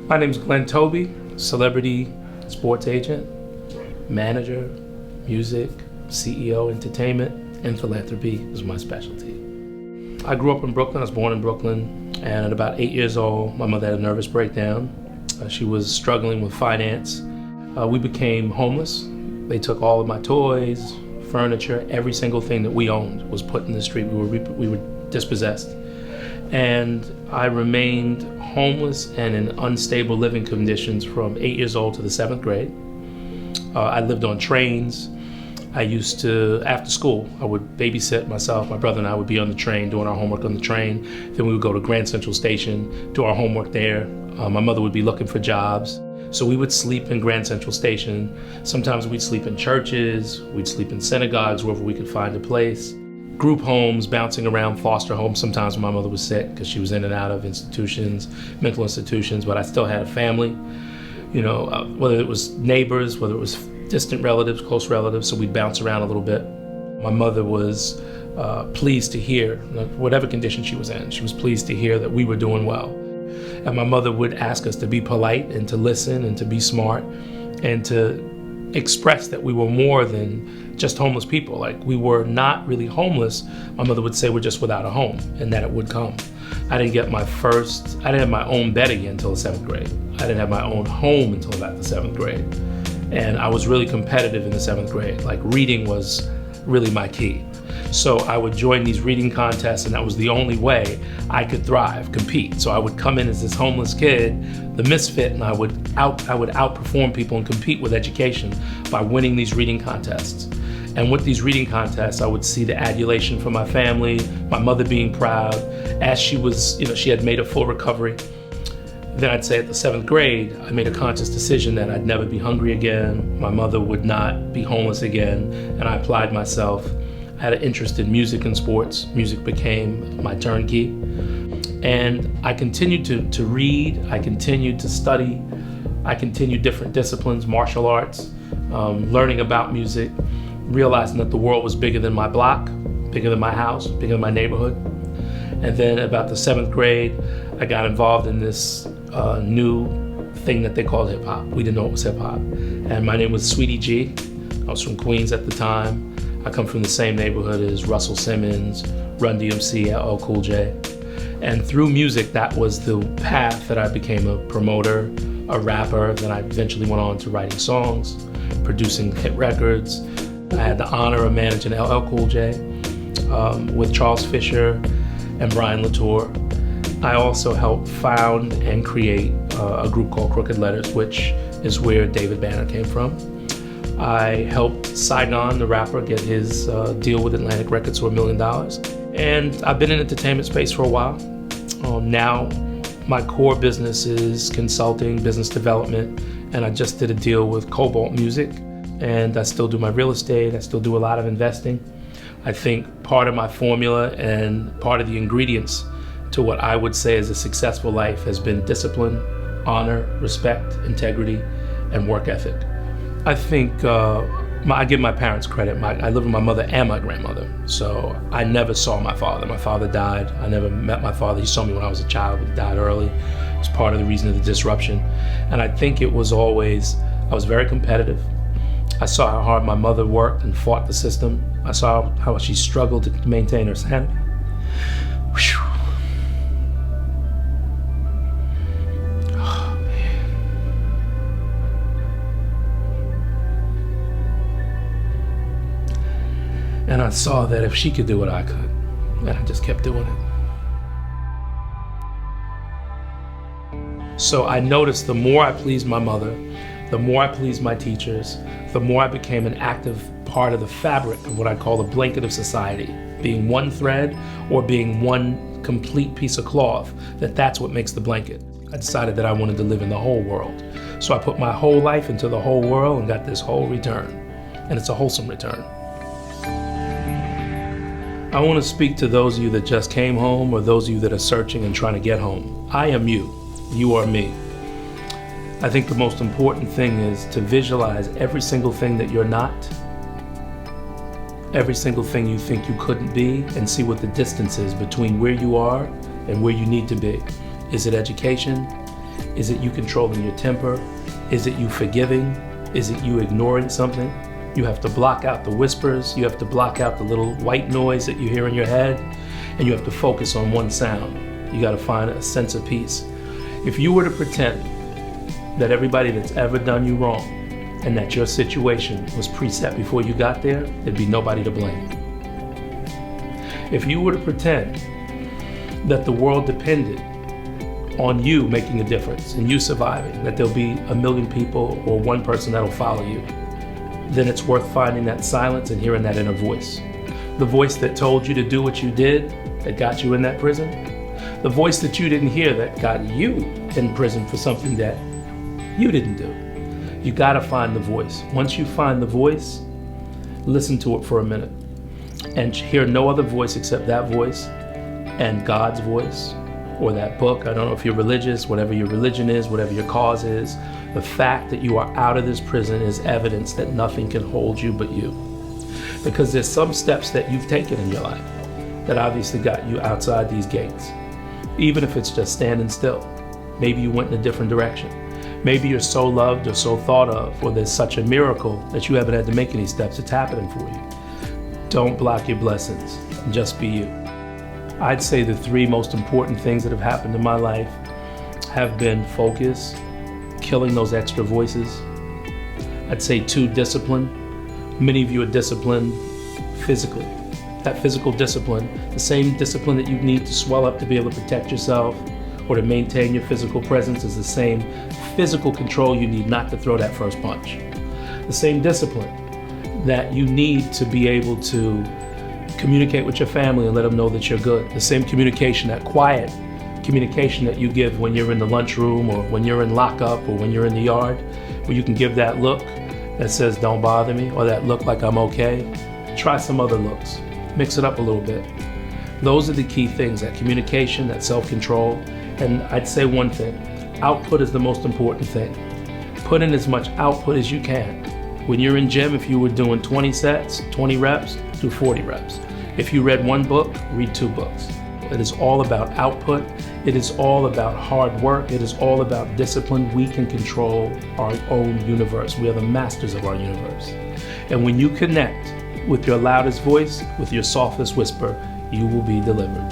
My name is Glenn Toby, celebrity sports agent, manager, music, CEO, entertainment, and philanthropy is my specialty. I grew up in Brooklyn. I was born in Brooklyn, and at about 8 years old, my mother had a nervous breakdown. She was struggling with finance. We became homeless. They took all of my toys, furniture, every single thing that we owned was put in the street. We were dispossessed. And I remained homeless and in unstable living conditions from 8 years old to the 7th grade. I lived on trains. I used to, after school, I would babysit myself. My brother and I would be on the train doing our homework on the train. Then we would go to Grand Central Station, do our homework there. My mother would be looking for jobs. So we would sleep in Grand Central Station. Sometimes we'd sleep in churches, we'd sleep in synagogues, wherever we could find a place. Group homes, bouncing around foster homes. Sometimes when my mother was sick, because she was in and out of institutions, mental institutions, but I still had a family. You know, whether it was neighbors, whether it was distant relatives, close relatives, so we'd bounce around a little bit. My mother was pleased to hear, whatever condition she was in, she was pleased to hear that we were doing well. And my mother would ask us to be polite and to listen and to be smart and to express that we were more than just homeless people. Like, we were not really homeless. My mother would say we're just without a home, and that it would come. I didn't have my own bed again until the 7th grade. I didn't have my own home until about the 7th grade. And I was really competitive in the 7th grade. Like, reading was really my key. So I would join these reading contests, and that was the only way I could thrive, compete. So I would come in as this homeless kid, the misfit, and I would outperform people and compete with education by winning these reading contests. And with these reading contests, I would see the adulation from my family, my mother being proud, as she was, she had made a full recovery. Then I'd say at the 7th grade, I made a conscious decision that I'd never be hungry again, my mother would not be homeless again, and I applied myself. I had an interest in music and sports. Music became my turnkey. And I continued to read, I continued to study, I continued different disciplines, martial arts, learning about music, realizing that the world was bigger than my block, bigger than my house, bigger than my neighborhood. And then about the 7th grade, I got involved in this new thing that they called hip hop. We didn't know it was hip hop. And my name was Sweety G. I was from Queens at the time. I come from the same neighborhood as Russell Simmons, Run DMC, LL Cool J. And through music, that was the path that I became a promoter, a rapper. Then I eventually went on to writing songs, producing hit records. I had the honor of managing LL Cool J with Charles Fisher and Brian Latour. I also helped found and create a group called Crooked Letters, which is where David Banner came from. I helped Saigon, the rapper, get his deal with Atlantic Records for $1 million. And I've been in the entertainment space for a while. Now my core business is consulting, business development, and I just did a deal with Cobalt Music, and I still do my real estate, I still do a lot of investing. I think part of my formula and part of the ingredients to what I would say is a successful life has been discipline, honor, respect, integrity, and work ethic. I think I give my parents credit. I live with my mother and my grandmother, so I never saw my father. My father died. I never met my father. He saw me when I was a child, but he died early. It was part of the reason of the disruption. And I think it was always, I was very competitive. I saw how hard my mother worked and fought the system. I saw how she struggled to maintain her sanity. Whew. And I saw that if she could do it, I could. And I just kept doing it. So I noticed the more I pleased my mother, the more I pleased my teachers, the more I became an active part of the fabric of what I call the blanket of society, being one thread or being one complete piece of cloth, that's what makes the blanket. I decided that I wanted to live in the whole world. So I put my whole life into the whole world and got this whole return. And it's a wholesome return. I want to speak to those of you that just came home or those of you that are searching and trying to get home. I am you. You are me. I think the most important thing is to visualize every single thing that you're not, every single thing you think you couldn't be, and see what the distance is between where you are and where you need to be. Is it education? Is it you controlling your temper? Is it you forgiving? Is it you ignoring something? You have to block out the whispers. You have to block out the little white noise that you hear in your head, and you have to focus on one sound. You got to find a sense of peace. If you were to pretend that everybody that's ever done you wrong and that your situation was preset before you got there, there'd be nobody to blame. If you were to pretend that the world depended on you making a difference and you surviving, that there'll be a million people or one person that'll follow you, then it's worth finding that silence and hearing that inner voice. The voice that told you to do what you did, that got you in that prison. The voice that you didn't hear that got you in prison for something that you didn't do. You gotta find the voice. Once you find the voice, listen to it for a minute and hear no other voice except that voice and God's voice, or that book. I don't know if you're religious, whatever your religion is, whatever your cause is. The fact that you are out of this prison is evidence that nothing can hold you but you. Because there's some steps that you've taken in your life that obviously got you outside these gates. Even if it's just standing still. Maybe you went in a different direction. Maybe you're so loved or so thought of, or there's such a miracle that you haven't had to make any steps. It's happening for you. Don't block your blessings. Just be you. I'd say the three most important things that have happened in my life have been focus, killing those extra voices. I'd say 2, discipline. Many of you are disciplined physically. That physical discipline, the same discipline that you need to swell up to be able to protect yourself or to maintain your physical presence, is the same physical control you need not to throw that first punch. The same discipline that you need to be able to communicate with your family and let them know that you're good. The same communication, that quiet communication that you give when you're in the lunchroom or when you're in lockup or when you're in the yard, where you can give that look that says, don't bother me, or that look like I'm okay. Try some other looks. Mix it up a little bit. Those are the key things, that communication, that self-control. And I'd say one thing, output is the most important thing. Put in as much output as you can. When you're in gym, if you were doing 20 sets, 20 reps, do 40 reps. If you read 1 book, read 2 books. It is all about output. It is all about hard work. It is all about discipline. We can control our own universe. We are the masters of our universe. And when you connect with your loudest voice, with your softest whisper, you will be delivered.